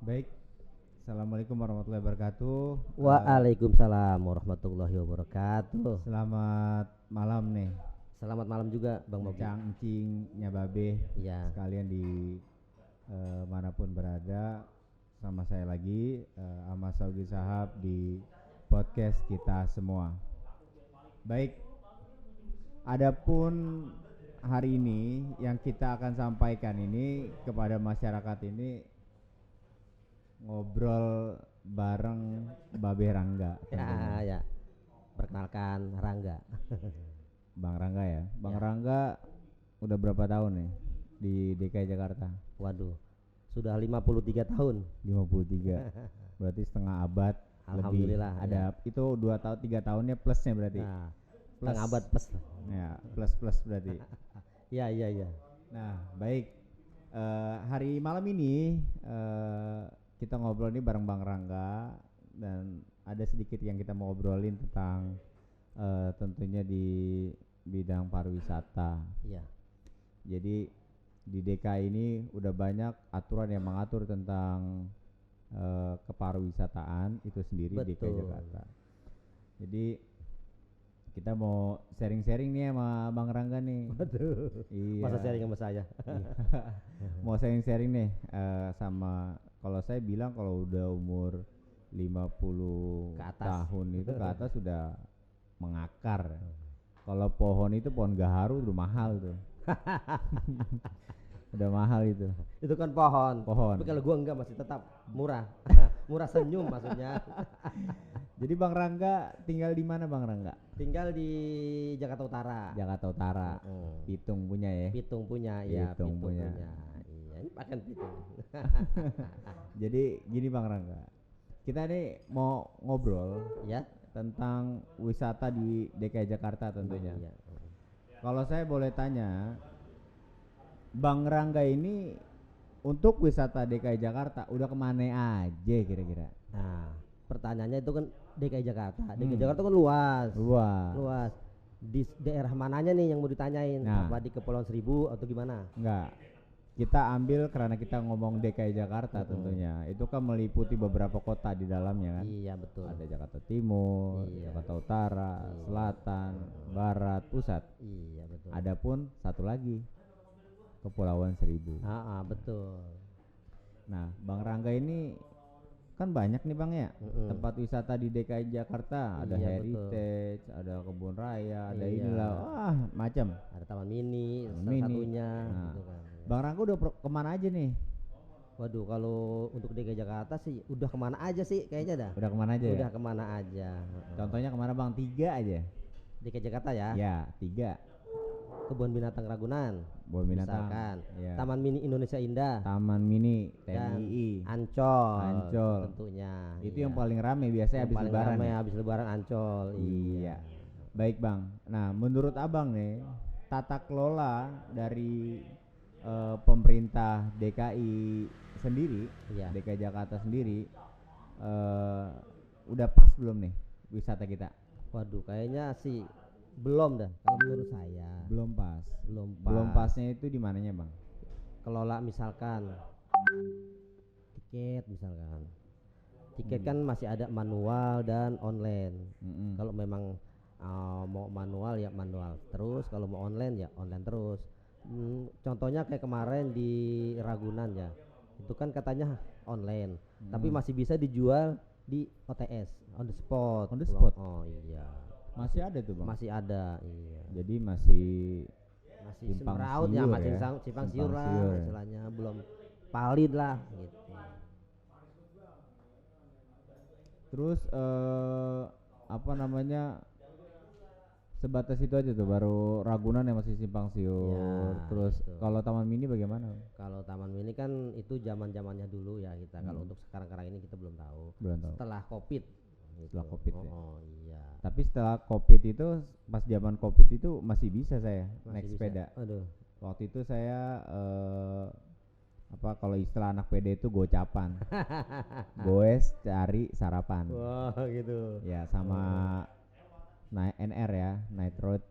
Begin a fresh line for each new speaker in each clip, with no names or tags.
Baik, Assalamualaikum warahmatullahi wabarakatuh.
Waalaikumsalam warahmatullahi wabarakatuh.
Selamat malam nih,
Selamat malam juga Bang Bobi.
Cang, Encing, Nyababe,
Ya,
sekalian di manapun berada, sama saya lagi, Ahmad Saudi Sahab di podcast kita semua. Baik, adapun hari ini yang kita akan sampaikan ini kepada masyarakat ini ngobrol bareng Babe Rangga tentunya.
ya. Perkenalkan Rangga.
Bang Rangga ya. Bang
Ya.
Rangga udah berapa tahun nih di DKI Jakarta?
Waduh, sudah 53 tahun.
53. Berarti setengah abad lebih.
Alhamdulillah.
Ada itu 2 tahun 3 tahunnya plusnya berarti.
Nah,
Plus.
setengah abad plus.
Ya, plus berarti.
Iya.
Nah, baik. Hari malam ini kita ngobrol nih bareng Bang Rangga dan ada sedikit yang kita mau ngobrolin tentang tentunya di bidang pariwisata.
Iya.
Jadi di DKI ini udah banyak aturan yang mengatur tentang kepariwisataan itu sendiri di DKI
Betul.
Jakarta. Jadi kita mau sharing-sharing nih sama Bang Rangga nih.
Waduh.
Iya.
Masa sharing sama saya?
Mau sharing-sharing nih sama kalau saya bilang kalau udah umur 50
Ke atas.
tahun itu ke atas sudah mengakar. Kalau pohon itu pohon gaharu udah mahal tuh. Udah mahal itu.
Itu kan pohon.
Pohon.
Tapi kalau gua enggak masih tetap murah. Murah senyum maksudnya.
Jadi Bang Rangga tinggal di mana Bang Rangga?
Tinggal di Jakarta Utara.
Jakarta Utara. Pitung punya ya.
Pitung punya, ya.
Pitung punya.
Iya, ini pakan pitung.
Jadi gini Bang Rangga, kita nih mau ngobrol
Ya.
tentang wisata di DKI Jakarta tentunya.
Iya.
Kalau saya boleh tanya, Bang Rangga ini untuk wisata DKI Jakarta udah kemana aja kira-kira?
Nah, pertanyaannya itu kan DKI Jakarta. DKI Jakarta kan luas.
Luas.
Luas. Di daerah mananya nih yang mau ditanyain?
Nah.
Apa di Kepulauan Seribu atau gimana?
Enggak. Kita ambil karena kita ngomong DKI Jakarta tentunya. Itu kan meliputi beberapa kota di dalamnya kan.
Iya, betul.
Ada Jakarta Timur,
Iya.
Jakarta Utara,
Iya.
Selatan, Barat, Pusat.
Iya, betul.
Adapun satu lagi Kepulauan Seribu.
Betul.
Nah, Bang Rangga ini kan banyak nih Bang ya tempat wisata di DKI Jakarta. Ada
Iya,
Heritage, ada Kebun Raya, ada
Iya.
inilah, wah macam.
Ada Taman Mini,
Taman
salah
Mini.
satunya.
Nah,
Gitu kan.
Bang Rangga udah kemana aja nih?
Waduh, kalau untuk DKI Jakarta sih udah kemana aja sih kayaknya dah.
Udah kemana aja
Udah
ya?
kemana aja.
Contohnya kemana Bang? 3 aja.
DKI Jakarta ya.
Ya, 3.
Kebun Binatang Ragunan,
Kebun Binatang.
misalkan.
Ya.
Taman Mini Indonesia Indah,
Taman Mini
dan
TNI.
Ancol tentunya.
Itu
iya.
yang paling rame biasanya
Yang
habis
paling
lebaran
ramai
ya?
habis lebaran Ancol.
Iya. Baik Bang. Nah, menurut Abang nih, tata kelola dari pemerintah DKI sendiri,
Iya.
DKI Jakarta sendiri, udah pas belum nih wisata kita?
Waduh, kayaknya sih belum dah kalau menurut saya.
Belum pas.
Belum pas.
Belum pasnya itu di mananya Bang?
Kelola misalkan tiket misalkan. Tiket kan masih ada manual dan online. Kalau memang mau manual ya manual terus, kalau mau online ya online terus. Contohnya kayak kemarin di Ragunan ya, itu kan katanya online, tapi masih bisa dijual di OTS, on the spot.
On the spot?
Oh iya,
Masih ada tuh Bang?
masih ada. Iya,
Jadi masih simpang
semraut ya,
siur
masih
ya.
simpang
Simpang
siur lah
siur.
istilahnya, belum valid lah gitu.
Terus apa namanya, sebatas itu aja tuh, baru Ragunan yang masih simpang siur.
Ya,
Terus
gitu.
kalau Taman Mini bagaimana?
Kalau Taman Mini kan itu zaman-zamannya dulu ya kita. Kalau untuk sekarang-sekarang ini kita belum tahu.
Belum tahu.
Setelah Covid.
Setelah Covid ya.
Oh iya.
Tapi setelah Covid itu, pas zaman Covid itu masih bisa saya
Masih
naik
bisa.
sepeda.
Aduh.
Waktu itu saya apa kalau istilah anak PD itu gocapan. Goes cari sarapan.
Wah gitu.
Ya sama naik NR ya, Night Road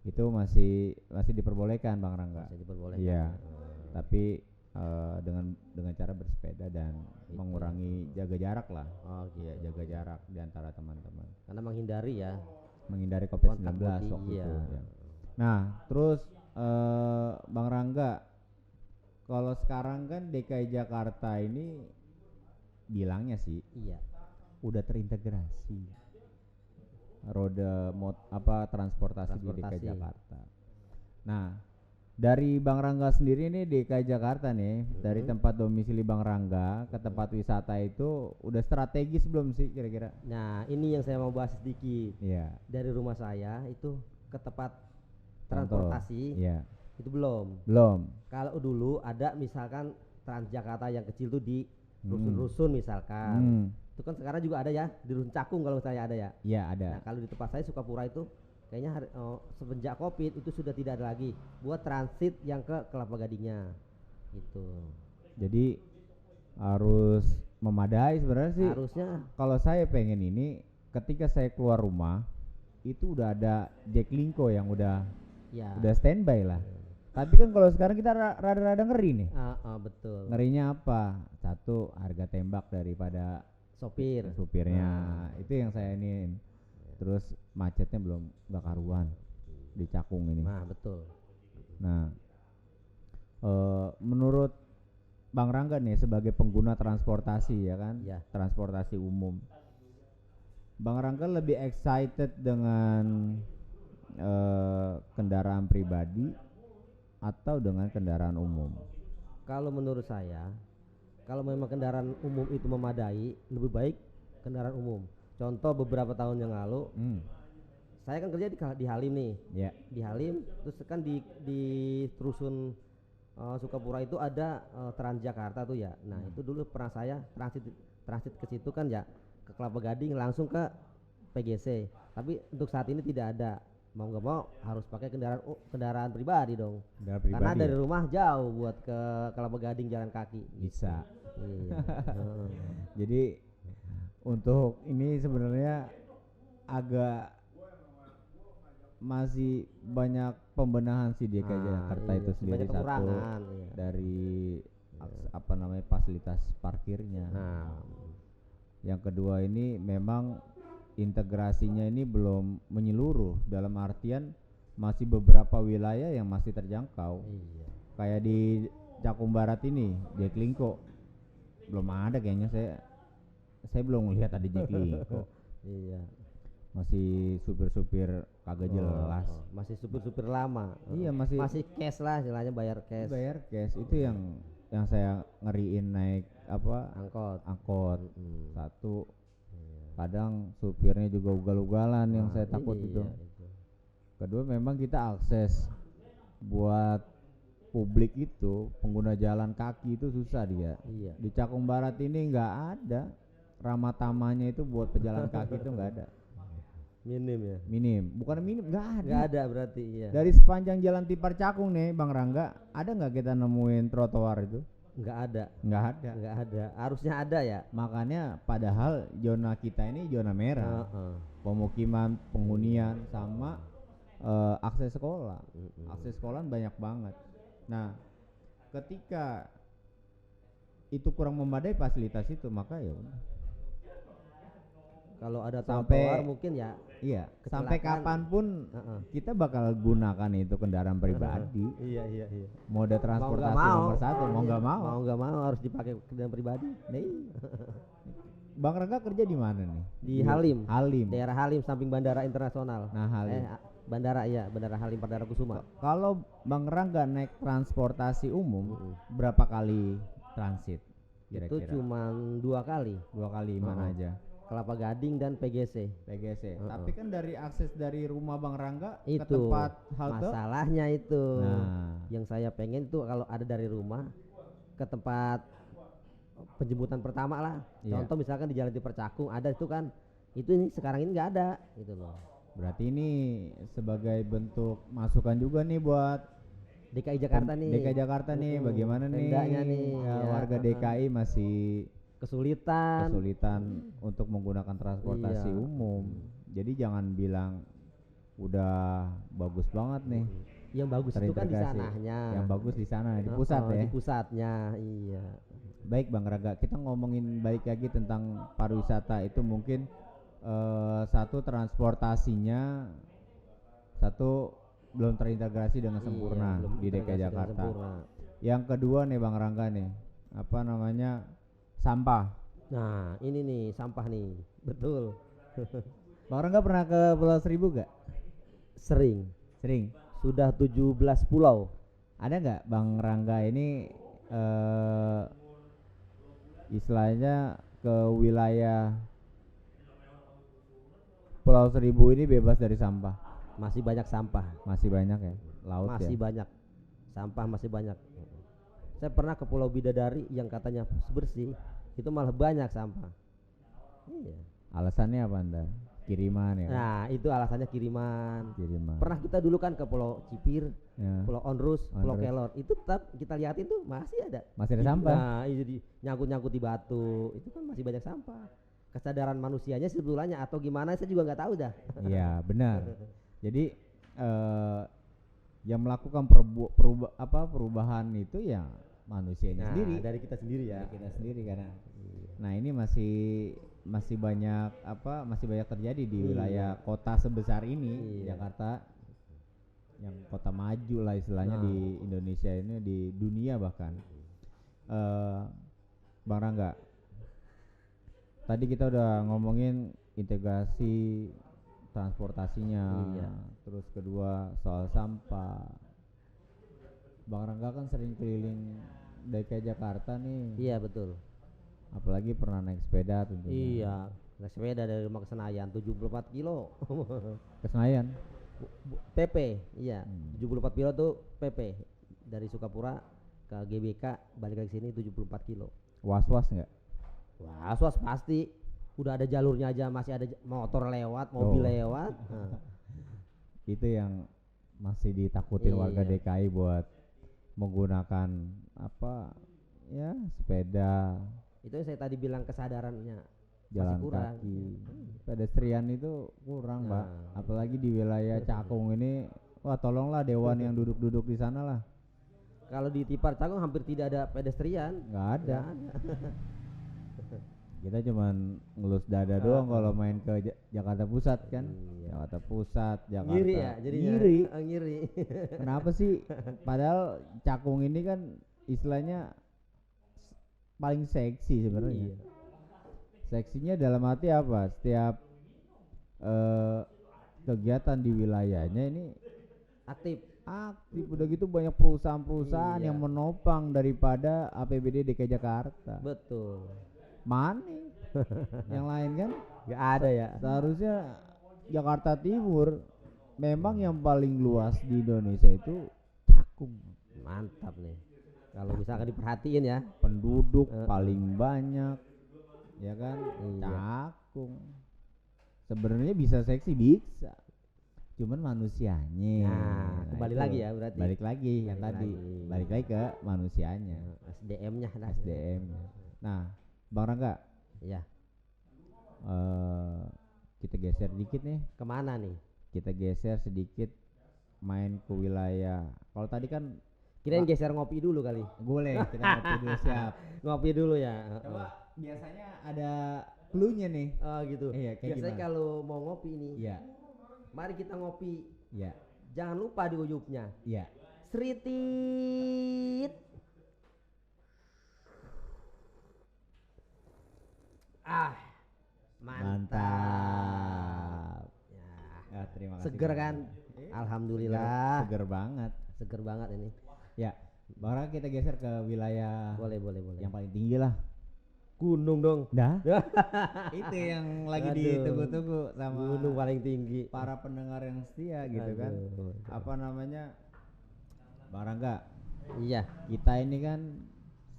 itu masih diperbolehkan Bang Rangga.
Masih diperbolehkan.
Iya.
ya.
Tapi dengan cara bersepeda dan mengurangi jaga jarak lah.
Oh gitu.
Iya, jaga jarak di antara teman-teman.
Karena menghindari
COVID-19
kontak body,
waktu
iya.
itu. Ya. Nah, terus Bang Rangga, kalau sekarang kan DKI Jakarta ini bilangnya sih,
iya,
udah terintegrasi transportasi di DKI Jakarta. Nah, dari Bang Rangga sendiri nih DKI Jakarta nih, dari tempat domisili Bang Rangga ke tempat wisata itu udah strategis belum sih kira-kira?
Nah, ini yang saya mau bahas sedikit.
Iya.
Dari rumah saya itu ke tempat transportasi,
iya.
itu belum. Kalau dulu ada misalkan Transjakarta yang kecil tuh di rusun-rusun misalkan. Itu kan sekarang juga ada ya di Rusun Cakung kalau saya ada ya.
Iya, ada.
Nah, kalau di tempat saya Sukapura itu kayaknya semenjak Covid itu sudah tidak ada lagi buat transit yang ke Kelapa Gadingnya gitu.
Jadi harus memadai sebenarnya sih.
Harusnya.
Kalau saya pengen ini ketika saya keluar rumah itu udah ada Jaklingko yang udah standby lah. Tapi kan kalau sekarang kita rada-rada ngeri nih.
Betul.
Ngerinya apa? Satu, harga tembak daripada supirnya. Itu yang saya ini. Terus macetnya belum gak karuan di Cakung ini.
Nah, betul.
Nah, menurut Bang Rangga nih sebagai pengguna transportasi ya kan, transportasi umum, Bang Rangga lebih excited dengan kendaraan pribadi atau dengan kendaraan umum?
Kalau menurut saya, kalau memang kendaraan umum itu memadai, lebih baik kendaraan umum. Contoh beberapa tahun yang lalu, saya kan kerja di Halim nih. Di Halim, terus kan di rusun Sukapura itu ada Transjakarta tuh ya. Nah, itu dulu pernah saya transit ke situ kan ya, ke Kelapa Gading langsung ke PGC. Tapi untuk saat ini tidak ada. Mau nggak mau harus pakai kendaraan pribadi dong. Karena dari rumah jauh buat ke Kelapa Gading jalan kaki.
Bisa.
Iya.
Jadi untuk ini sebenarnya agak masih banyak pembenahan sih DKI Jakarta itu sendiri. Satu dari fasilitas parkirnya. Yang kedua ini memang integrasinya ini belum menyeluruh, dalam artian masih beberapa wilayah yang masih terjangkau. Kayak di Cakung Barat ini Jaklingko belum ada kayaknya, saya belum melihat ada Jaklingko.
Iya.
Masih supir-supir kagak jelas.
Masih supir-supir lama.
Iya, masih
cash lah istilahnya, bayar cash.
Itu yang saya ngeriin naik angkot. Satu, kadang supirnya juga ugal-ugalan yang saya takut itu. Kedua, memang kita akses buat publik itu, pengguna jalan kaki itu susah dia. Di Cakung Barat ini nggak ada ramah tamahnya itu buat pejalan kaki itu nggak ada. Bukan minim, nggak
ada berarti.
Dari sepanjang jalan Tipar Cakung nih Bang Rangga, ada nggak kita nemuin trotoar itu? Nggak ada.
Harusnya ada ya.
Makanya padahal zona kita ini zona merah. Pemukiman, penghunian sama akses sekolah. Akses sekolah banyak banget. Nah, ketika itu kurang memadai fasilitas itu, maka ya udah.
Kalau ada trotoar mungkin ya.
Iya, sampai kapanpun kita bakal gunakan itu kendaraan pribadi.
Iya.
Mode transportasi nomor satu, mau nggak mau
harus dipakai kendaraan pribadi.
Bang Rangga kerja di mana nih?
Di Halim.
Daerah
Halim samping Bandara Internasional.
Nah, Halim.
Bandara Halim Perdana Kusuma.
Kalau Bang Rangga naik transportasi umum berapa kali transit kira-kira?
Itu cuma 2 kali.
2 kali mana aja?
Kelapa Gading dan PGC.
Tapi kan dari akses dari rumah Bang Rangga
itu,
ke tempat halte,
masalahnya itu. Yang saya pengen tuh kalau ada dari rumah ke tempat penjemputan pertama lah. Contoh misalkan di Jalan Tipar Cakung ada itu kan. Itu ini sekarang ini nggak ada gitu loh.
Berarti ini sebagai bentuk masukan juga nih buat
DKI Jakarta nih.
Bagaimana nih warga DKI masih kesulitan untuk menggunakan transportasi umum. Jadi jangan bilang udah bagus banget nih,
Yang bagus itu kan di
terintegrasi.
sananya.
Yang bagus di sana di pusat ya.
Di pusatnya, iya.
Baik Bang Raga, kita ngomongin balik lagi tentang pariwisata itu mungkin satu transportasinya, satu belum terintegrasi dengan sempurna
belum
di DKI
terintegrasi dengan
Jakarta.
sempurna.
Yang kedua nih Bang Rangga nih, apa namanya, sampah.
Nah ini nih sampah nih, betul.
Bang Rangga pernah ke Pulau Seribu gak?
Sering.
Sudah
17 pulau.
Ada nggak Bang Rangga ini istilahnya ke wilayah Pulau Seribu ini bebas dari sampah?
Masih banyak sampah.
Masih banyak ya, laut
masih
ya.
banyak sampah, masih banyak. Saya pernah ke Pulau Bidadari yang katanya bersih, itu malah banyak sampah. Iya.
Alasannya apa Anda? Kiriman ya?
Nah itu alasannya kiriman. Pernah kita dulu kan ke Pulau Cipir,
ya.
Pulau Onrus, Pulau Kelor, itu tetap kita lihatin tuh masih ada
sampah.
Nah itu nyangkut-nyangkut di batu, itu kan masih banyak sampah. Kesadaran manusianya sebetulnya atau gimana saya juga nggak tahu dah.
Iya benar. Jadi yang melakukan perubahan itu ya manusianya sendiri.
Dari kita sendiri ya.
Dari kita sendiri karena. Nah ini masih banyak terjadi di wilayah kota sebesar ini, Jakarta, yang kota maju lah istilahnya di Indonesia ini, di dunia bahkan. Bang Rangga, tadi kita udah ngomongin integrasi transportasinya, terus kedua soal sampah. Bang Rangga kan sering keliling DKI Jakarta nih.
Iya betul.
Apalagi pernah naik sepeda tentunya.
Iya, naik sepeda dari rumah ke Senayan 74 kilo.
Ke Senayan?
PP, iya. 74 kilo tuh PP. Dari Sukapura ke GBK balik lagi sini 74 kilo.
Was-was enggak?
Was-was pasti. Udah ada jalurnya aja, masih ada motor lewat, mobil lewat.
Itu yang masih ditakutin warga DKI buat menggunakan sepeda.
Itu yang saya tadi bilang kesadarannya
jalan
masih kurang.
Kaki. Pedestrian itu kurang, Mbak. Apalagi di wilayah Cakung ini, wah tolonglah dewan yang duduk-duduk di sana lah.
Kalau di Tipar Cakung hampir tidak ada pedestrian.
Nggak ada. Kita cuman ngelus dada doang kalau main ke Jakarta Pusat kan. Jakarta Pusat, Jakarta.
Ngiri ya, jadinya. Ngiri.
Kenapa sih? Padahal Cakung ini kan istilahnya paling seksi sebenarnya. Seksinya dalam arti apa? Setiap kegiatan di wilayahnya ini aktif. Udah gitu banyak perusahaan-perusahaan yang menopang daripada APBD DKI Jakarta.
Betul.
Mana? Yang lain kan
nggak ada ya.
Seharusnya Jakarta Timur memang yang paling luas di Indonesia itu Cakung.
Mantap nih. Kalau misalkan diperhatiin ya,
penduduk paling banyak, ya kan? Cakung. Sebenarnya bisa seksi, bisa. Cuman manusianya.
Nah, kembali lagi ya berarti.
Balik lagi yang tadi. Balik lagi ke manusianya.
SDM-nya.
SDM-nya. Nah, Bang Rangga.
Iya.
Kita geser dikit nih.
Kemana nih?
Kita geser sedikit main ke wilayah. Kalau tadi kan
kirain geser ngopi dulu kali.
Boleh, kita ngopi dulu, siap.
Ngopi dulu ya.
Coba biasanya ada clue-nya nih.
Oh gitu.
Iya,
biasanya kalau mau ngopi nih.
Iya.
Mari kita ngopi.
Iya.
Jangan lupa di ujungnya.
Iya.
Sritit. Mantap.
Ya, terima kasih.
Seger kan? Alhamdulillah.
Seger banget.
Seger banget ini.
Ya, Bang Rangga kita geser ke wilayah.
Boleh.
Yang paling tinggi lah.
Gunung dong.
Dah. Itu yang lagi ditunggu-tunggu sama
gunung paling tinggi.
Para pendengar yang setia gitu kan. Apa namanya? Bang Rangga.
Iya.
Kita ini kan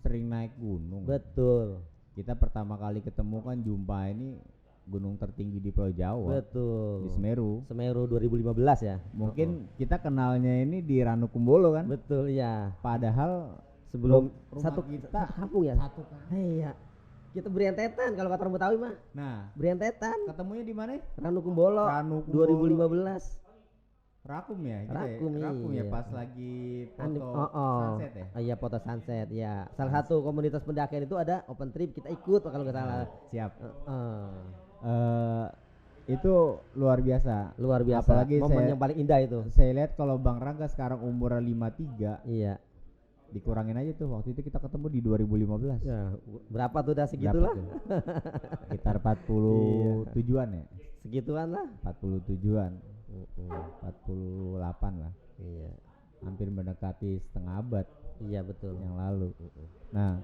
sering naik gunung.
Betul.
Kita pertama kali ketemu kan jumpa ini gunung tertinggi di Pulau Jawa.
Betul.
Di Semeru.
Semeru 2015 ya.
Mungkin kita kenalnya ini di Ranukumbolo kan.
Betul ya.
Padahal
sebelum
satu
kampung ya.
Satu kampung.
Iya. Kita beriantetan kalau kata orang Betawi mah.
Nah,
beriantetan.
Ketemunya di mana?
Ranukumbolo 2015.
Rakum ya, gitu
Rakum,
ya? Rakum ya
iya.
pas lagi foto sunset ya.
Iya, foto sunset ya. Salah satu komunitas pendakian itu ada open trip, kita ikut kalau nggak salah.
Siap.
Heeh.
Itu luar biasa.
Luar biasa.
Apalagi
momen yang paling indah itu.
Saya lihat kalau Bang Rangga sekarang umurnya 53.
Iya.
Dikurangin aja tuh, waktu itu kita ketemu di 2015.
Ya, berapa tuh udah segitulah.
Sekitar 47-an ya.
Segituan lah.
47-an. 48 lah.
Iya.
Hampir mendekati setengah abad.
Iya betul.
Yang lalu. Nah,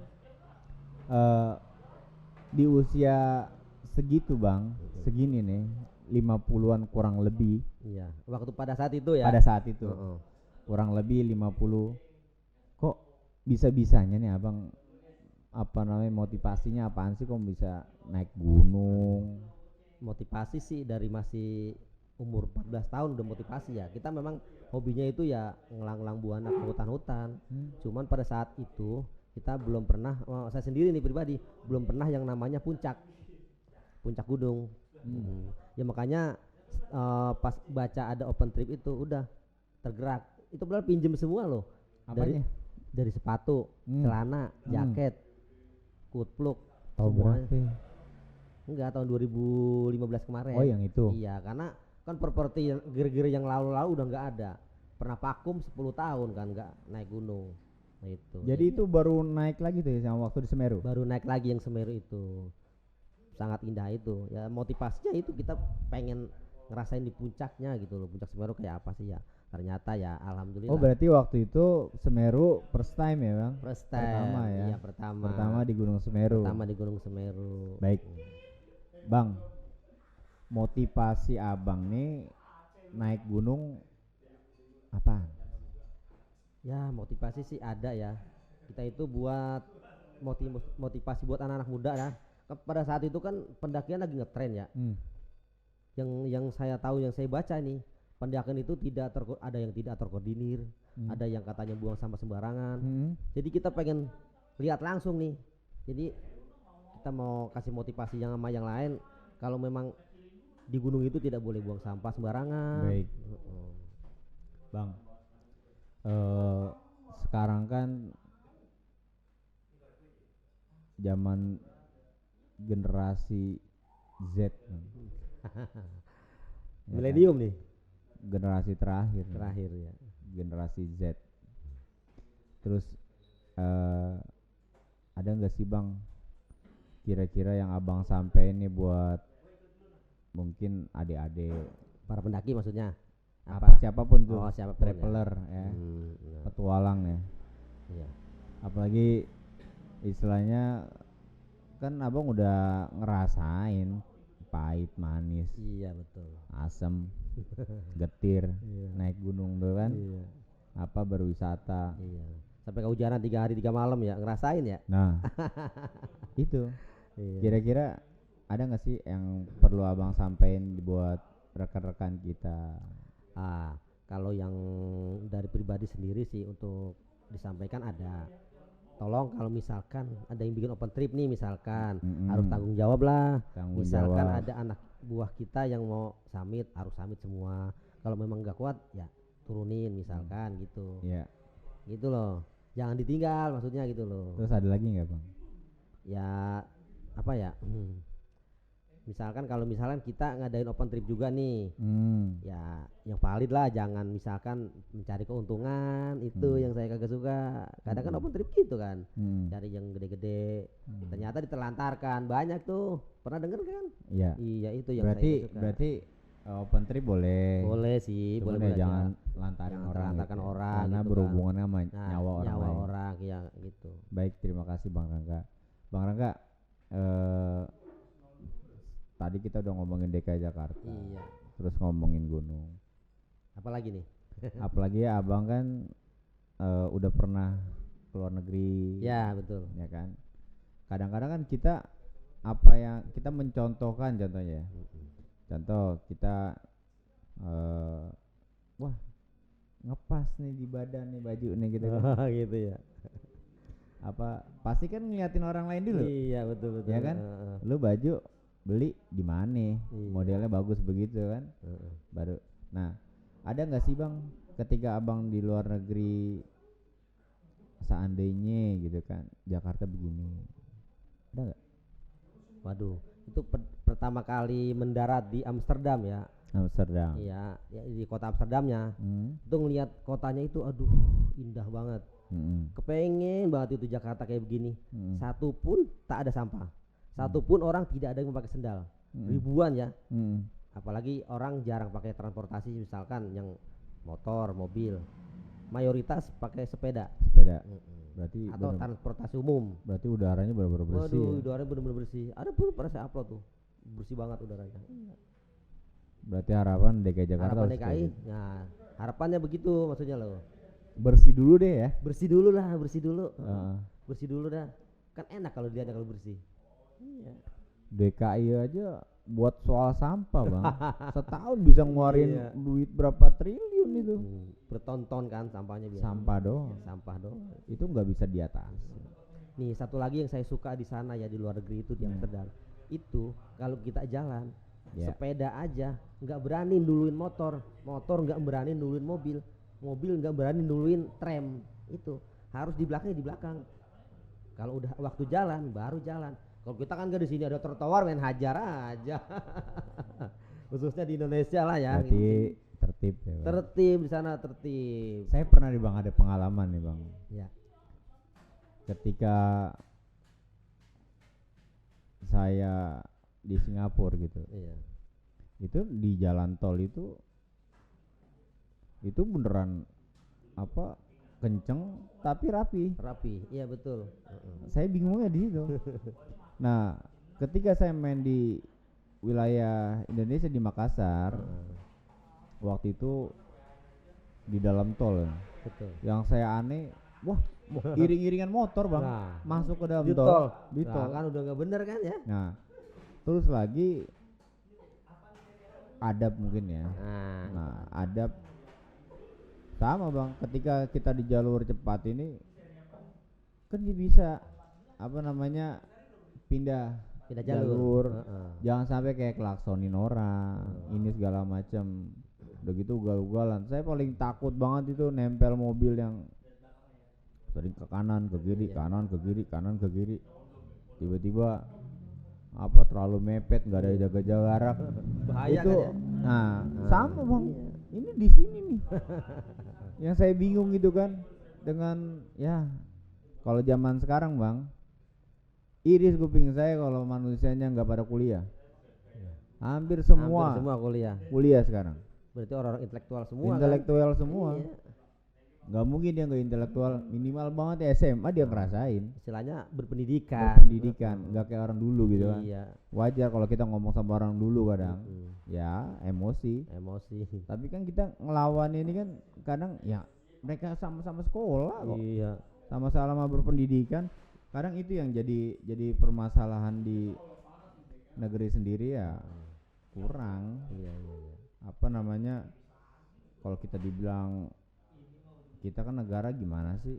di usia segitu Bang, segini nih, 50-an kurang lebih.
Iya. Waktu pada saat itu ya.
Pada saat itu. Kurang lebih 50. Kok bisa-bisanya nih Abang, apa namanya, motivasinya apaan sih kok bisa naik gunung?
Motivasi sih dari masih umur 14 tahun udah motivasi ya. Kita memang hobinya itu ya ngelang-lang buana ke hutan-hutan. Cuman pada saat itu kita belum pernah, saya sendiri nih pribadi belum pernah yang namanya puncak gunung. Ya makanya pas baca ada open trip itu udah tergerak. Itu benar pinjem semua loh.
Apanya?
Dari sepatu, celana, jaket, kupluk,
Tahu berapa?
Enggak, tahun 2015 kemarin.
Oh yang itu?
Iya, karena kan properti gear-gear yang lalu-lalu udah nggak ada. Pernah vakum 10 tahun kan nggak naik gunung. Nah itu.
Jadi itu baru naik lagi tuh ya sama waktu di Semeru?
Baru naik lagi yang Semeru itu. Sangat indah itu. Ya motivasinya itu kita pengen ngerasain di puncaknya gitu loh. Puncak Semeru kayak apa sih ya? Ternyata ya alhamdulillah.
Oh berarti waktu itu Semeru first time ya Bang?
First time.
Pertama ya?
Iya pertama.
Pertama di Gunung Semeru.
Pertama di Gunung Semeru.
Baik. Bang, motivasi Abang nih naik gunung apa?
Ya motivasi sih ada ya. Kita itu buat motivasi buat anak-anak muda ya. Pada saat itu kan pendakian lagi ngetren ya. Yang saya tahu, yang saya baca nih, pendakian itu ada yang tidak terkoordinir, ada yang katanya buang sampah sembarangan. Jadi kita pengen lihat langsung nih. Jadi kita mau kasih motivasi yang sama yang lain, kalau memang di gunung itu tidak boleh buang sampah sembarangan.
Baik. Bang, sekarang kan zaman generasi Z.
Milenium nih.
Generasi terakhir
ya.
Generasi Z. Terus ada nggak sih Bang kira-kira yang Abang sampein nih buat mungkin adik-adik,
para pendaki maksudnya?
apa siapapun tuh,
siapapun
traveler ya, petualang ya.
Iya.
Apalagi istilahnya kan Abang udah ngerasain pahit, manis,
iya betul,
asem, getir, naik gunung tuh kan, apa berwisata,
sampai kehujanan 3 hari 3 malam ya, ngerasain ya.
Nah itu kira-kira ada nggak sih yang perlu Abang sampein buat rekan-rekan kita?
Kalau yang dari pribadi sendiri sih untuk disampaikan ada, tolong kalau misalkan ada yang bikin open trip nih misalkan, harus tanggung jawab lah. Misalkan ada anak buah kita yang mau summit, harus summit semua. Kalau memang nggak kuat ya turunin misalkan gitu. Gitu loh, jangan ditinggal maksudnya gitu loh.
Terus ada lagi nggak Bang?
Ya apa ya, misalkan kalau misalkan kita ngadain open trip juga nih, ya yang valid lah, jangan misalkan mencari keuntungan, itu yang saya kagak suka. Kadang kan open trip gitu kan, cari yang gede-gede, ternyata ditelantarkan, banyak tuh, pernah denger kan? Iya itu yang saya suka.
Berarti open trip boleh
sih,
cuman
boleh
ya jangan lantarin orang, karena
gitu
berhubungan sama
nyawa orang ya gitu.
Baik, terima kasih Bang Rangga. Bang Rangga, tadi kita udah ngomongin DKI Jakarta, terus ngomongin gunung,
apalagi nih?
Apalagi ya Abang kan udah pernah keluar negeri.
Ya betul.
Ya kan, kadang-kadang kan kita apa yang kita mencontohkan, contohnya contoh kita wah ngepas nih di badan nih baju nih gitu kan.
Gitu ya.
Apa pasti kan ngeliatin orang lain dulu.
Iya betul.
Ya kan, lu baju beli di mana, modelnya bagus begitu kan, baru. Nah Ada nggak sih bang, ketika abang di luar negeri, seandainya gitu kan Jakarta begini, ada nggak?
Waduh, itu pertama kali mendarat di Amsterdam ya.
Amsterdam.
Iya, ya, di kota Amsterdamnya. Itu ngelihat kotanya itu, aduh, indah banget. Kepengen banget itu Jakarta kayak begini. Satu pun tak ada sampah. Satu pun orang tidak ada yang pakai sendal. Ribuan ya. Apalagi orang jarang pakai transportasi, misalkan yang motor, mobil. Mayoritas pakai sepeda.
Berarti
atau transportasi umum.
Berarti udaranya benar-benar bersih.
Waduh, udaranya benar-benar bersih. Ada pun pernah saya upload tuh, bersih banget udaranya.
Berarti harapan DKI Jakarta.
Harapan DKI, nah harapannya begitu maksudnya loh.
Bersih dulu deh ya.
Bersih dulu lah, bersih dulu. Bersih dulu dah. Kan enak kalau dia ada kalau bersih. Iya.
DKI aja buat soal sampah bang, setahun bisa ngeluarin duit berapa triliun itu.
Bertonton kan sampahnya biasa.
Sampah doang.
Sampah doang.
Itu nggak bisa diatasi.
Nih satu lagi yang saya suka di sana ya, di luar negeri itu di Amsterdam. Itu kalau kita jalan sepeda aja nggak berani duluin motor, motor nggak berani duluin mobil, mobil nggak berani duluin tram. Itu harus di belakang. Kalau udah waktu jalan baru jalan. Kalau kita kan di sini ada trotoar main hajar aja. Khususnya di Indonesia lah ya.
Berarti tertib ya bang.
Tertib di sana, tertib.
Saya pernah nih bang, ada pengalaman nih bang.
Ya.
Ketika saya di Singapura gitu.
Iya.
Itu di jalan tol itu beneran apa, kenceng tapi rapi,
iya betul.
Saya bingungnya di situ. Nah ketika saya main di wilayah Indonesia di Makassar, waktu itu di dalam tol,
betul.
Yang saya aneh, wah iring-iringan motor bang, masuk ke dalam tol. Di tol
kan udah nggak bener kan ya.
Nah terus lagi adab mungkin ya. Nah adab sama bang, ketika kita di jalur cepat ini kan dia bisa apa namanya pindah jalur. Jangan sampai kayak klaksonin orang, ini segala macam. Udah gitu ugal-ugalan. Saya paling takut banget itu nempel mobil yang sering ke kanan ke kiri, kanan ke kiri, kanan ke kiri. Tiba-tiba apa terlalu mepet, nggak ada jaga jarak.
Bahaya
itu
kan ya?
Nah sama bang, ini di sini nih yang saya bingung gitu kan, dengan ya kalau zaman sekarang bang, iris kuping saya kalau manusianya nggak pada kuliah. Hampir semua kuliah sekarang.
Berarti orang-orang intelektual semua.
Intelektual kan? Semua. Nggak mungkin dia nggak intelektual, minimal banget ya SMA dia ngerasain.
Istilahnya berpendidikan,
nggak kayak orang dulu gitu kan. Wajar kalau kita ngomong sama orang dulu kadang, ya emosi. Tapi kan kita ngelawan ini kan kadang ya mereka sama-sama sekolah kok. Sama-sama berpendidikan. Kadang itu yang jadi permasalahan di negeri sendiri ya, kurang. Apa namanya, kalau kita dibilang kita kan negara gimana sih,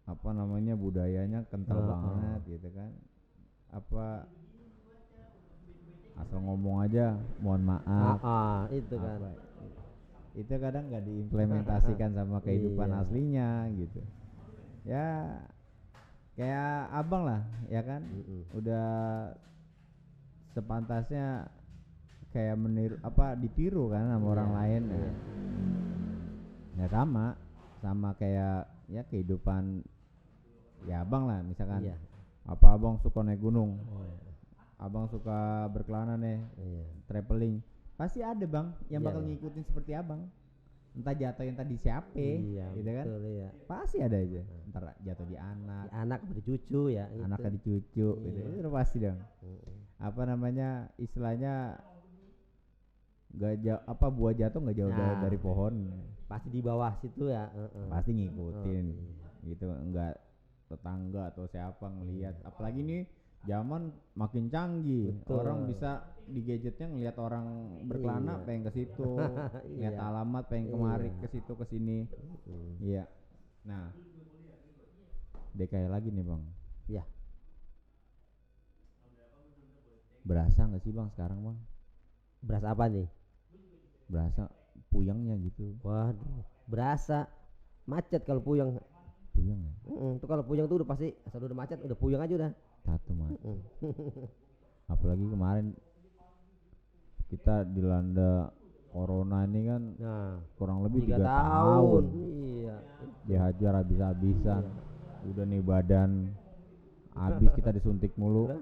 apa namanya, budayanya kental banget gitu kan, apa asal ngomong aja mohon maaf,
itu kan
itu kadang nggak diimplementasikan sama kehidupan aslinya gitu ya. Kayak abang lah ya kan, udah sepantasnya kayak meniru apa, ditiru kan sama orang lain ya. Sama kayak ya kehidupan ya abang lah, misalkan apa abang suka naik gunung, abang suka berkelana nih, traveling, pasti ada bang yang bakal ngikutin seperti abang, entah jatuh yang tadi siapa gitu kan, pasti ada aja, ntar jatuh di anak
di cucu ya,
anaknya di cucu gitu, itu pasti dong. Apa namanya istilahnya, apa buah jatuh nggak jauh dari pohon,
pasti di bawah situ ya,
pasti ngikutin gitu, enggak tetangga atau siapa ngelihat. Apalagi nih zaman makin canggih, orang bisa di gadgetnya ngelihat orang berkelana pengen ke situ, lihat alamat pengen kemari ke situ ke sini. Iya. Nah DKI lagi nih bang, berasa nggak sih bang sekarang bang?
Berasa apa nih?
Berasa puyengnya gitu.
Waduh, berasa macet kalau puyeng.
Puyeng ya?
Tuh kalau puyeng tuh udah pasti asal udah macet udah puyeng aja udah.
Satu mah. Apalagi kemarin kita dilanda corona ini kan,
Nah,
kurang lebih
3
3
tahun.
tahun.
Iya.
Dihajar habis-habisan.
Iya.
Udah nih badan habis, kita disuntik mulu.
Udah.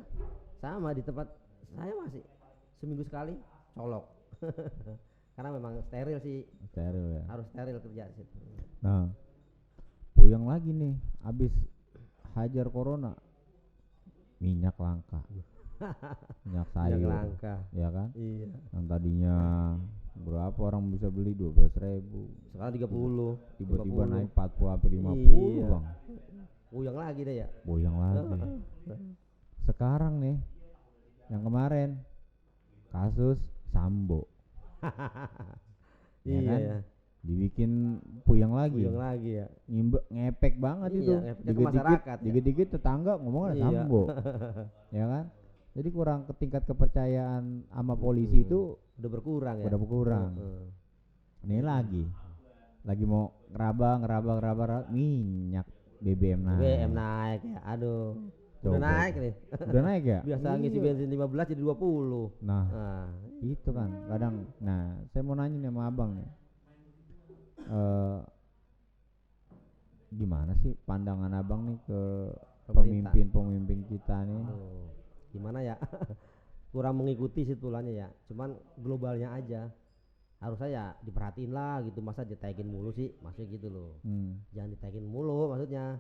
Sama di tempat saya masih seminggu sekali colok. Karena memang steril sih.
Steril ya.
Harus steril kerja di situ.
Nah, puyeng lagi nih habis hajar corona. Minyak langka. Minyak sayur.
Minyak langka.
Ya kan?
Iya.
Yang tadinya berapa orang bisa beli 12.000.
Sekarang 30.
Tiba-tiba
50.
naik 40 sampai 50,
Iya.
Bang.
Puyeng lagi deh ya.
Puyeng lagi. Sekarang nih yang kemarin kasus Sambo. Ya
Iya
kan?
ya.
Dibikin puyeng lagi.
Puyeng lagi ya.
Ngepek banget
Iya,
itu.
ngepeknya ke masyarakat ya.
Dikit-dikit tetangga ngomongnya
Iya.
Sambo. Ya kan? Jadi kurang tingkat kepercayaan sama polisi itu
udah berkurang ya.
udah berkurang. Ini lagi mau ngeraba minyak BBM naik.
BBM naik ya. Aduh. Udah
Coba.
naik nih.
Udah naik ya?
Biasa ngisi
Iya.
bensin 15 jadi 20.
Nah,
Nah,
itu kan kadang. Nah, saya mau nanya nih sama abang nih. Gimana sih pandangan abang nih ke
Pemerintah.
pemimpin kita nih?
aduh, gimana ya? Kurang mengikuti situlannya ya. Cuman globalnya aja. Harusnya ya diperhatiin lah gitu. Masa ditaikin mulu sih? Maksudnya gitu loh. Jangan ditaikin mulu maksudnya.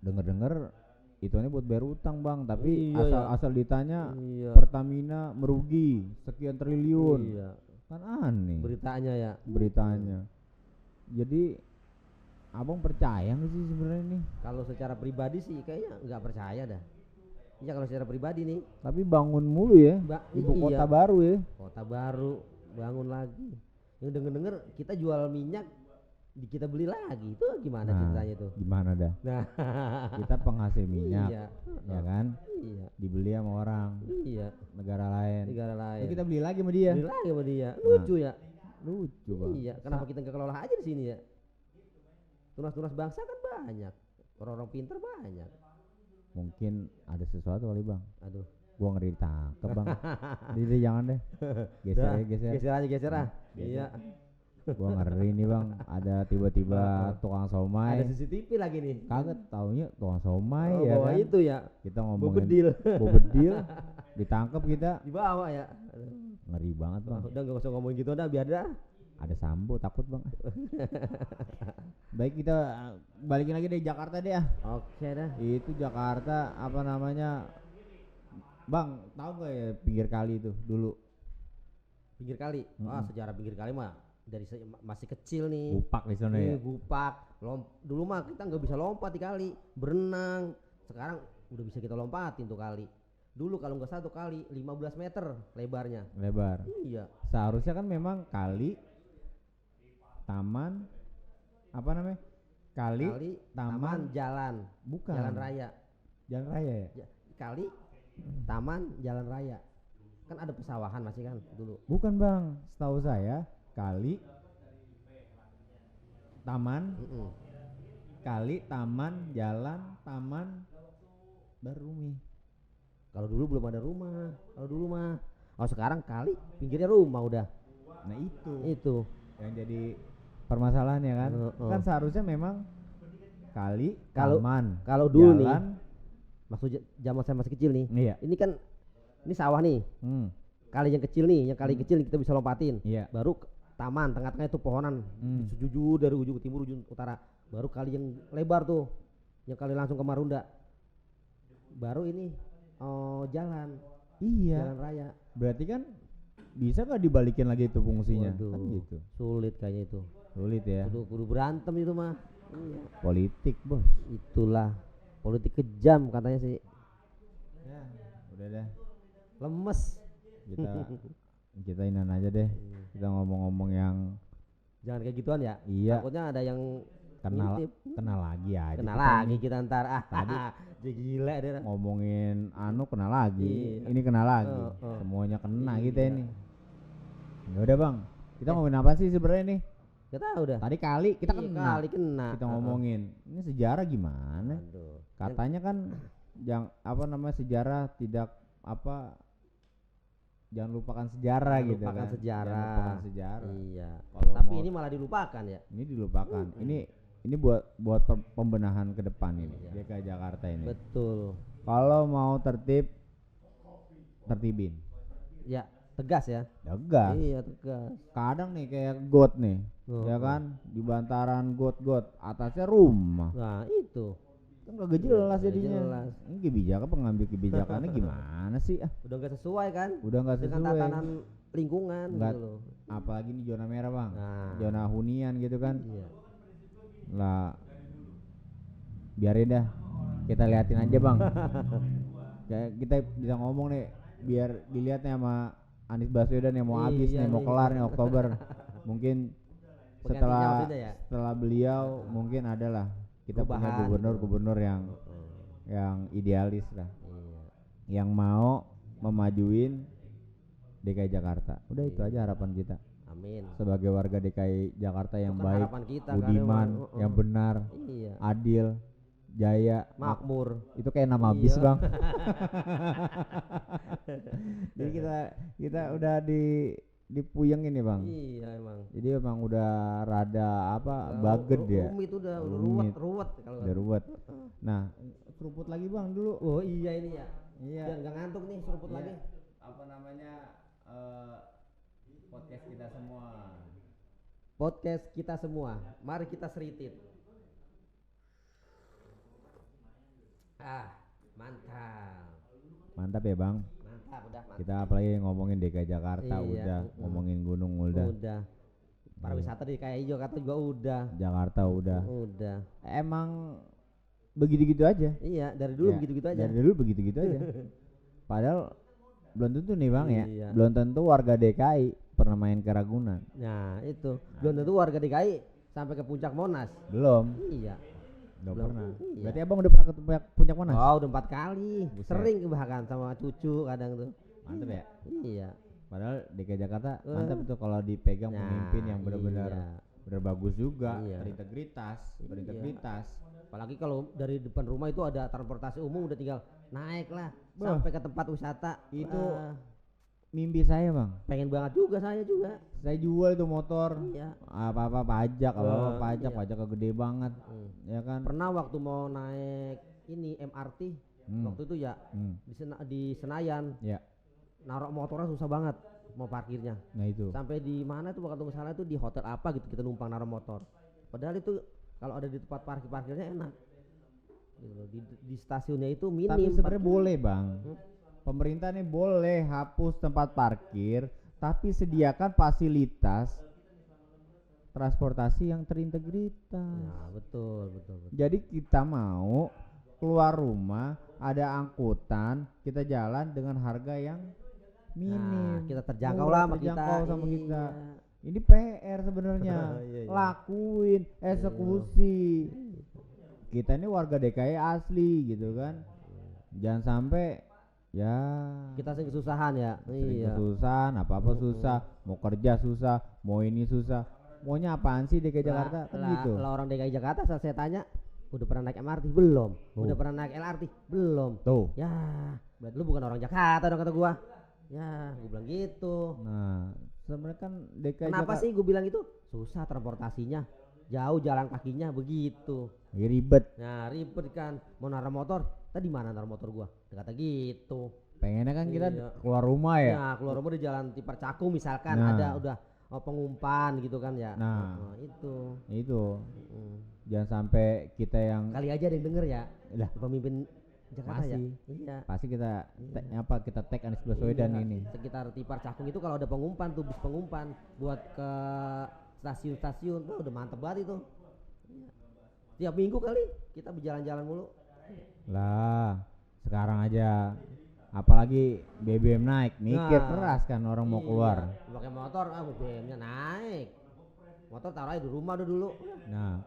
Dengar-dengar itu buat bayar utang, Bang, tapi
Iya,
asal ditanya
Iya.
Pertamina merugi sekian triliun.
Iya.
Kan aneh
Beritanya ya.
beritanya. Jadi abang percaya nggak sih sebenarnya nih?
Kalau secara pribadi sih kayaknya nggak percaya dah. Iya kalau secara pribadi nih.
Tapi bangun mulu ya, ibu
Iya.
kota baru ya.
Kota baru bangun lagi. Yang denger-denger kita jual minyak kita beli lagi. Itu gimana ceritanya tuh?
Gimana dah?
Nah,
Kita penghasil minyak,
iya.
ya kan?
Iya.
Dibeli sama orang
Iya.
negara lain.
Negara lain.
Terus kita beli lagi sama dia.
Beli lagi sama dia. Lucu ya.
Lucu, Bang.
Iya. Kenapa kita nggak kelola aja di sini ya? Tunas-tunas bangsa kan banyak. Orang-orang pinter banyak.
Mungkin ada sesuatu kali, Bang.
Aduh.
Gua ngeri ditangkep, Bang. Jadi jangan deh. Geser
Dah,
ya, geser.
Geser aja geser ah.
Geser.
Iya.
Gua ngeri nih, Bang. Ada tiba-tiba tukang
Ada
somai.
CCTV lagi nih.
Kaget taunya tukang somai
Oh,
ya
bawa
kan.
itu ya.
Kita ngomongin
Bobedil.
bobedil, ditangkep kita.
Dibawa ya.
Ngeri banget, Bang.
Udah nggak usah ngomongin gitu dah biar dah.
Ada Sambo takut, Bang. Baik, kita balikin lagi dari Jakarta deh ya.
Oke dah.
Itu Jakarta apa namanya? Bang, tahu gak ya pinggir kali itu dulu?
Pinggir kali. Wah, sejarah pinggir kali mah dari masih kecil nih.
Bupak di sana ya.
Gupak. Dulu mah kita nggak bisa lompat di kali, berenang. Sekarang udah bisa kita lompatin tuh kali. Dulu kalau nggak satu kali 15 meter lebarnya.
Lebar.
Iya.
Seharusnya kan memang kali, taman, apa namanya? Kali, taman,
jalan.
bukan.
Jalan raya.
Jalan raya ya?
Kali, taman, jalan raya. Kan ada pesawahan masih kan dulu.
Bukan, Bang. Setahu saya kali, taman, kali, taman, jalan, taman, baru nih.
Kalau dulu belum ada rumah. Kalau dulu mah. Kalau sekarang kali pinggirnya rumah udah.
Nah itu yang jadi permasalahan ya kan. Kan seharusnya memang kali, taman,
kalau dulu
jalan,
nih maksud zaman saya masih kecil nih.
Iya.
Ini kan ini sawah nih. Kali yang kecil nih, yang kali kecil kita bisa lompatin.
Iya.
Baru taman, tengah-tengah itu pohonan. Jujur dari ujung ke timur, ujung utara. Baru kali yang lebar tuh. Yang kali langsung ke Marunda. Baru ini jalan.
Iya.
Jalan raya.
Berarti kan bisa nggak dibalikin lagi itu fungsinya?
Waduh,
Kan gitu.
sulit kayaknya itu.
Sulit ya.
Kudu berantem itu mah. Iya.
Politik, Bos.
Itulah politik kejam katanya sih.
Ya, udah deh.
Lemes.
Kita inan aja deh. Kita ngomong-ngomong yang
Jangan kayak gituan ya.
iya.
Takutnya ada yang
kenal
ngintip.
kenal lagi aja.
Kenal
kita
lagi
nih.
kita ntar
Tadi
jadi gila deh.
ngomongin kenal lagi.
Iya.
Ini kenal lagi.
Oh.
Semuanya kena
Iya.
kita ini. Ya udah, Bang. Kita ngomongin apa sih sebenarnya nih?
Kita tahu dah.
Tadi kali kita
kali kena.
Kita ngomongin ini sejarah gimana?
Aduh.
Katanya kan sejarah tidak jangan lupakan sejarah gitu kan.
Lupakan sejarah.
Jangan lupakan sejarah.
Iya.
Kalau
Tapi ini malah dilupakan ya.
Ini dilupakan. Ini buat pembenahan ke depan ini. DKI Jakarta ini.
Betul.
Kalau mau tertibin.
Ya, tegas ya.
Tegas.
Iya, tegas.
Kadang nih kayak got nih. Ya kan? Di bantaran got atasnya rumah.
Nah, itu.
Kan kagak jelas jadinya.
Jelas.
Ini pengambil kebijakannya gimana sih?
Udah enggak sesuai kan?
Udah enggak sesuai.
Dengan tatanan lingkungan
Nggak,
gitu loh.
Apalagi ini zona merah, Bang.
Nah.
Zona hunian gitu kan.
Iya.
Lah biarin dah. Kita liatin aja, Bang. Kayak kita bisa ngomong nih biar dilihatnya sama Anies Baswedan yang mau habis nih, mau kelar nih Oktober. Mungkin setelah beliau mungkin adalah kita punya gubernur yang idealis lah. Yang mau memajuin DKI Jakarta. Udah itu aja harapan kita.
Amin.
Sebagai warga DKI Jakarta yang baik,
kita,
budiman, yang benar, adil, jaya,
makmur.
Itu kayak nama bis, Bang. Jadi kita udah dipuyengin nih, Bang.
Iya emang.
Jadi emang udah rada baged ya.
Rumit udah ruwet kalau.
Udah ruwet. Nah, seruput lagi, Bang, dulu.
Oh iya ini ya.
Iya.
Biar enggak ngantuk nih seruput lagi.
Podcast kita semua.
Podcast kita semua. Mari kita seritit. Mantap.
Mantap ya, Bang.
Mantap.
Kita apalagi ngomongin DKI Jakarta, udah ngomongin gunung udah.
Pariwisata di DKI Jakarta juga udah.
Jakarta udah. Emang begitu-gitu aja.
Iya, dari dulu begitu-gitu aja.
Dari dulu begitu-gitu aja. Padahal belum tentu nih, Bang, ya.
Iya.
Belum tentu warga DKI pernah main ke Ragunan.
Nah, itu. Belum tentu warga DKI sampai ke puncak Monas.
Belum.
Iya.
Belum pernah.
Iya.
Berarti Abang udah pernah ke puncak Monas?
Oh, udah 4 kali.
Buset.
Sering bahkan sama cucu kadang tuh.
Mantap ya.
Iya.
Padahal DKI Jakarta mantap itu kalau dipegang pemimpin yang benar-benar bagus juga, berintegritas.
Apalagi kalau dari depan rumah itu ada transportasi umum, udah tinggal naik lah sampai ke tempat wisata.
Itu mimpi saya, Bang.
Pengen banget juga saya juga.
Saya jual itu motor.
Iya.
Apa-apa pajak, pajaknya gede banget. Ya kan?
Pernah waktu mau naik ini MRT, waktu itu ya di Senayan.
Ya.
Narok motornya susah banget mau parkirnya.
Nah itu.
Sampai di mana tuh waktu salah itu di hotel apa gitu kita numpang naruh motor. Padahal itu kalau ada di tempat parkirnya enak. Di stasiunnya itu minim.
Tapi sebenarnya boleh, Bang. Pemerintah nih boleh hapus tempat parkir, tapi sediakan fasilitas transportasi yang terintegritas.
Nah, betul.
Jadi kita mau keluar rumah ada angkutan, kita jalan dengan harga yang minim.
Nah, kita terjangkau lah sama
kita. Ini PR sebenarnya. Lakuin, eksekusi. Kita ini warga DKI asli gitu kan. Jangan sampai
kita sering kesusahan ya.
Kesusahan, apa-apa susah, mau kerja susah, mau ini susah. Maunya apaan sih DKI Jakarta? Kan gitu.
Kalau orang DKI Jakarta saya tanya, udah pernah naik MRT belum? Udah pernah naik LRT belum?
Tuh.
Ya, berarti lu bukan orang Jakarta dong kata gua. Ya, gua bilang gitu.
Nah, sebenarnya kan DKI
Kenapa sih gua bilang itu? Susah transportasinya. Jauh jalan kakinya begitu.
Ribet.
Nah, ribet kan. Mau naruh motor, tadi mana naruh motor gua? Kata gitu.
Pengennya kan kita keluar rumah ya.
Nah, keluar rumah di jalan Tipar Cakung misalkan ada udah pengumpan gitu kan ya.
Nah, itu. Jangan sampai kita yang
kali aja ada yang denger ya. Lah, pemimpin Jakarta
pasti,
ya. Iya.
Pasti kita tag Anies Baswedan ini.
Sekitar Tipar Cakung itu kalau ada pengumpan tuh bis pengumpan buat ke stasiun-stasiun, wah udah mantep banget itu. Tiap minggu kali kita berjalan-jalan mulu.
Lah, sekarang aja apalagi BBM naik, mikir keras kan orang mau keluar.
Pakai motor, BBM-nya naik. Motor taruh aja di rumah dulu.
Nah,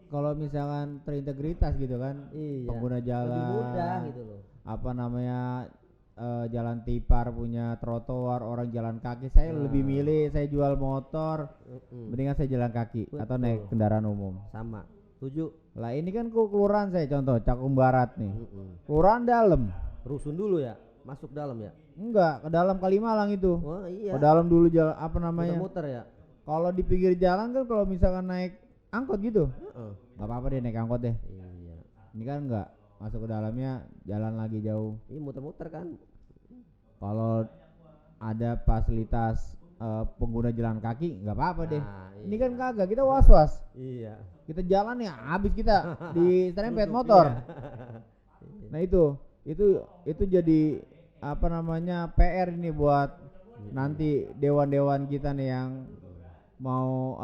kalau misalkan terintegritas gitu kan, pengguna jalan.
Lebih mudah gitu loh.
Apa namanya? jalan tipar, punya trotoar, orang jalan kaki. Saya lebih milih saya jual motor, mendingan saya jalan kaki. Betul. Atau naik kendaraan umum.
Sama, setuju.
Lah ini kan kelurahan saya contoh Cakung Barat nih. Kelurahan dalam.
Rusun dulu ya, masuk dalam ya?
Enggak, ke dalam Kalimalang itu.
Oh iya.
Ke dalam dulu jalan apa namanya?
Muter ya.
Kalau di pinggir jalan kan kalau misalkan naik angkot gitu, nggak apa-apa deh naik angkot deh.
Iya. Ini
kan enggak, masuk ke dalamnya jalan lagi jauh.
Ini muter-muter kan.
Kalau ada fasilitas pengguna jalan kaki nggak apa-apa deh. Iya. Ini kan kagak, kita was-was.
Iya.
Kita jalan ya habis kita diserempet motor. Nah itu jadi apa namanya PR ini buat nanti dewan-dewan kita nih yang mau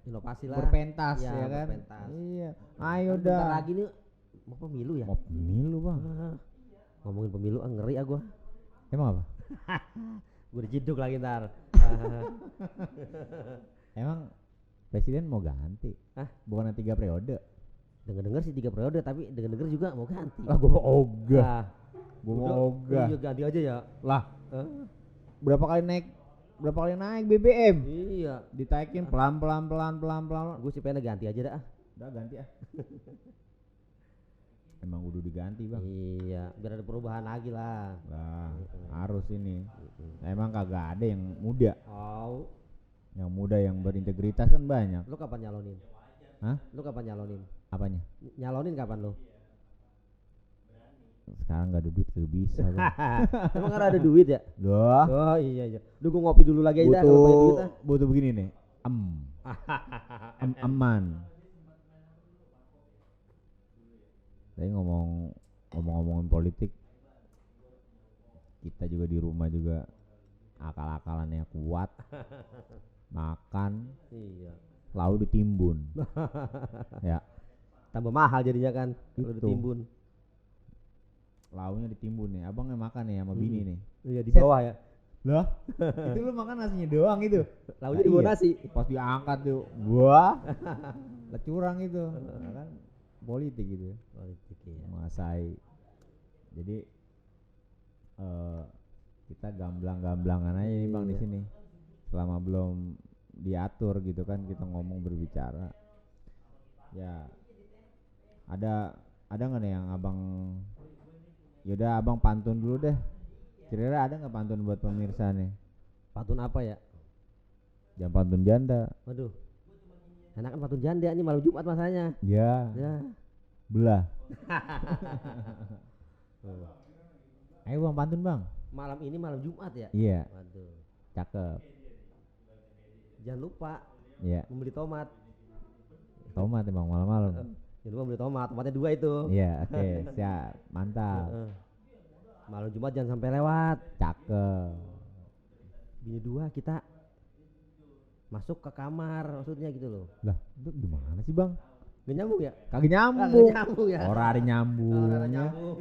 inovasi lah,
berpentas ya kan.
Berpentas.
Iya, ayo dah.
Bentar lagi nih mau pemilu ya.
Mau pemilu bang.
Ngomongin pemilu ngeri ah gua.
Emang apa?
Gue diciduk lagi ntar.
Emang presiden mau ganti? Bukan 3 periode?
Dengar-dengar sih 3 periode, tapi dengar-dengar juga mau ganti.
Lah gua mau ogah. Gua mau ogah.
Iya ganti aja ya.
Lah. Berapa kali naik BBM?
Iya.
Ditaikin pelan-pelan.
Gue sih pengen ganti aja dah.
Udah ganti ah. Emang udah diganti bang.
Iya, biar ada perubahan lagi lah.
Lah, harus ini. Emang kagak ada yang muda. Yang muda yang berintegritas kan banyak.
Lu kapan nyalonin?
Hah?
Lu kapan nyalonin?
Apanya?
Nyalonin kapan lu?
Sekarang nggak ada duit tuh bisa.
Emang ada duit ya?
Loh.
Oh iya. Lu gua ngopi dulu lagi aja kalau punya duit.
Butuh begini nih. Aman. Saya ngomongin politik. Kita juga di rumah juga akal-akalannya kuat. Makan.
Iya.
Lalu ditimbun. Ya.
Tambah mahal jadinya kan kalau ditimbun.
Launya ditimbun nih, abang yang makan nih sama bini nih.
Iya di bawah ya.
Lah, itu lu makan nasinya doang itu.
Launya di bawah nasi.
Pas diangkat tuh, gua lah curang itu. Kan politik gitu.
Politik ya.
Menguasai. Jadi kita gamblang-gamblangan aja nih bang di sini. Selama belum diatur gitu kan kita ngomong berbicara. Ya. Ada nggak nih yang abang? Yaudah abang pantun dulu deh. Kira-kira ada nggak pantun buat pemirsa nih?
Pantun apa ya?
Jangan pantun janda.
Waduh. Enak kan pantun janda ini malam Jumat masanya.
Ya. Belah. Ayo bang pantun bang.
Malam ini malam Jumat ya?
Iya.
Waduh.
Cakep.
Jangan lupa.
Iya.
Membeli tomat.
Tomat emang malam-malam.
Jangan lupa beli tomatnya 2 itu.
Iya, oke, siap, mantap.
Malam Jumat jangan sampai lewat.
Cakep.
Bini 2 kita masuk ke kamar maksudnya gitu loh.
Lah, itu gimana sih bang?
Gak nyambung ya?
Kagak nyambung.
Ya.
Orang ada nyambung.
Orang nyambung.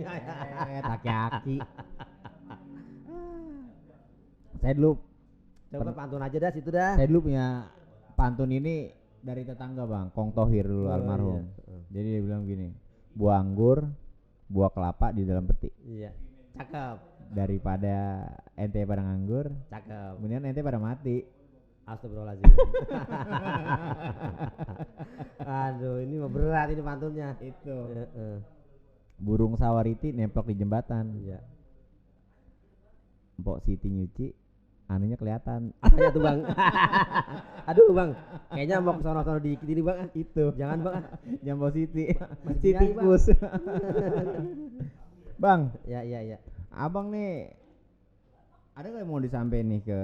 Taki-aki. Saya dulu.
Coba pantun aja dah situ dah.
Saya dulu punya pantun ini dari tetangga bang, Kong Tohir dulu almarhum. Iya. Jadi dia bilang gini, buah anggur, buah kelapa di dalam peti.
Iya, cakep.
Daripada ente pada nganggur,
cakep.
Kemudian ente pada mati.
Astagfirullahaladzim. Aduh, ini mah berat ini pantunnya.
Itu. Burung sawariti nemplok di jembatan.
Iya.
Mpok Siti nyuci, anunya kelihatan.
Apanya tuh bang? Aduh bang, kayaknya mau kesono-sono dikit ini bang.
Itu.
Jangan bang.
Jambo Siti. Tikus. Bang.
Ya.
Abang nih, ada nggak yang mau disampaikan nih ke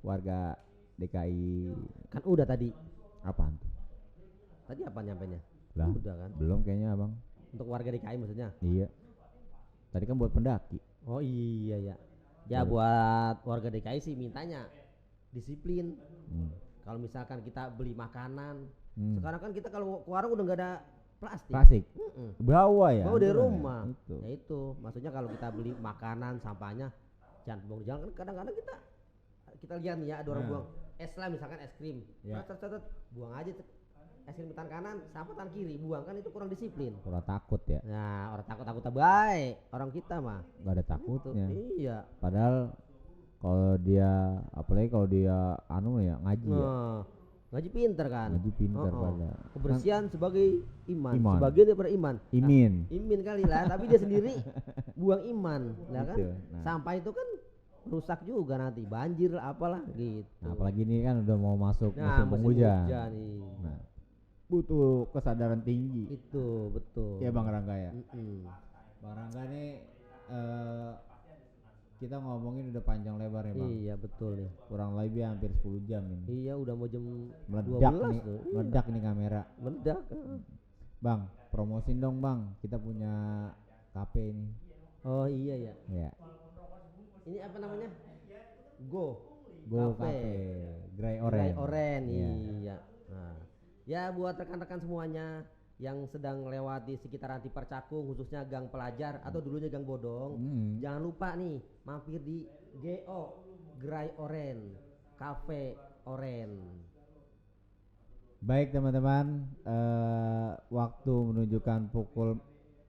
warga DKI?
Kan udah tadi.
Apaan tuh?
Tadi apa nyampainya?
Lah,
udah kan?
Belum kayaknya abang.
Untuk warga DKI maksudnya?
Iya. Tadi kan buat pendaki.
Oh iya ya. Ya buat warga DKI sih mintanya disiplin. Kalau misalkan kita beli makanan, sekarang kan kita kalau ke warung udah nggak ada plastik.
Bawa ya.
Bawa dari rumah. Ya itu. Maksudnya kalau kita beli makanan sampahnya jangan buang di jalan. Kan kadang-kadang kita lihat nih ya ada orang buang es lah misalkan es krim. Ya. Buang aja. es krim tangan kanan, sapu tangan kiri, buang kan itu kurang disiplin.
Kurang takut ya.
Nah, orang takut baik, orang kita mah.
Gak ada takutnya.
Iya.
Padahal kalau dia, apalagi kalau dia ya ngaji ya.
Ngaji pinter kan.
Ngaji pinter pada.
Kebersihan sebagai iman. Sebagian daripada iman.
Imin.
Nah, imin kali lah, tapi dia sendiri buang iman, lah kan.
Nah.
Sampah itu kan rusak juga nanti, banjir apalah gitu.
Nah, apalagi ini kan udah mau masuk musim penghujan. Nah, butuh kesadaran tinggi.
Itu betul.
Ya Bang Rangga ya. Bang Rangga nih kita ngomongin udah panjang lebar nih Bang.
Iya betul nih.
Kurang lebih hampir 10 jam ini.
Iya udah mau jam
meledak
12
nih.
tuh.
Meledak nih kamera.
Meledak.
Bang, promosin dong Bang. Kita punya kafe ini.
Oh iya ya.
Ya.
Ini apa namanya? Go
Cafe. Gray
Oren. Iya. Nah, ya buat rekan-rekan semuanya yang sedang lewati sekitaran Tipar Cakung, khususnya Gang Pelajar atau dulunya Gang Bodong, jangan lupa nih mampir di GO Gray Oren Cafe Oren.
Baik teman-teman, waktu menunjukkan pukul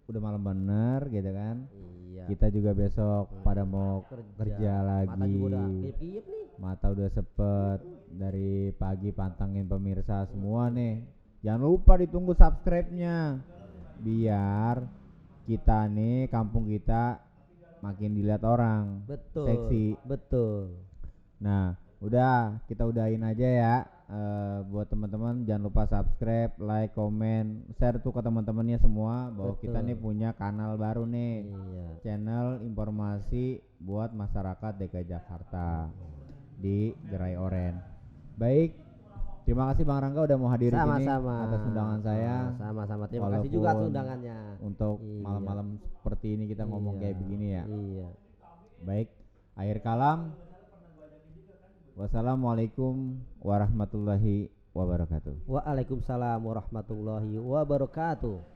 udah malam bener gitu kan.
Iya.
Kita juga besok pada mau kerja lagi.
Mata juga udah kiyep-kiyep nih.
Mata udah sepet dari pagi pantangin pemirsa semua nih. Jangan lupa ditunggu subscribe-nya biar kita nih kampung kita makin dilihat orang.
Betul.
Seksi.
Betul.
Nah, udah kita udahin aja ya. Buat teman-teman jangan lupa subscribe, like, komen, share tuh ke teman-temannya semua bahwa kita nih punya kanal baru nih.
Iya.
Channel informasi buat masyarakat DKI Jakarta di Gerai Oren. Baik. Terima kasih Bang Rangga udah mau hadir di sini atas undangan saya.
Sama-sama. Terima kasih juga atas undangannya.
Untuk malam-malam seperti ini kita ngomong kayak begini ya.
Iya.
Baik, akhir kalam. Wassalamualaikum warahmatullahi wabarakatuh.
Waalaikumsalam warahmatullahi wabarakatuh.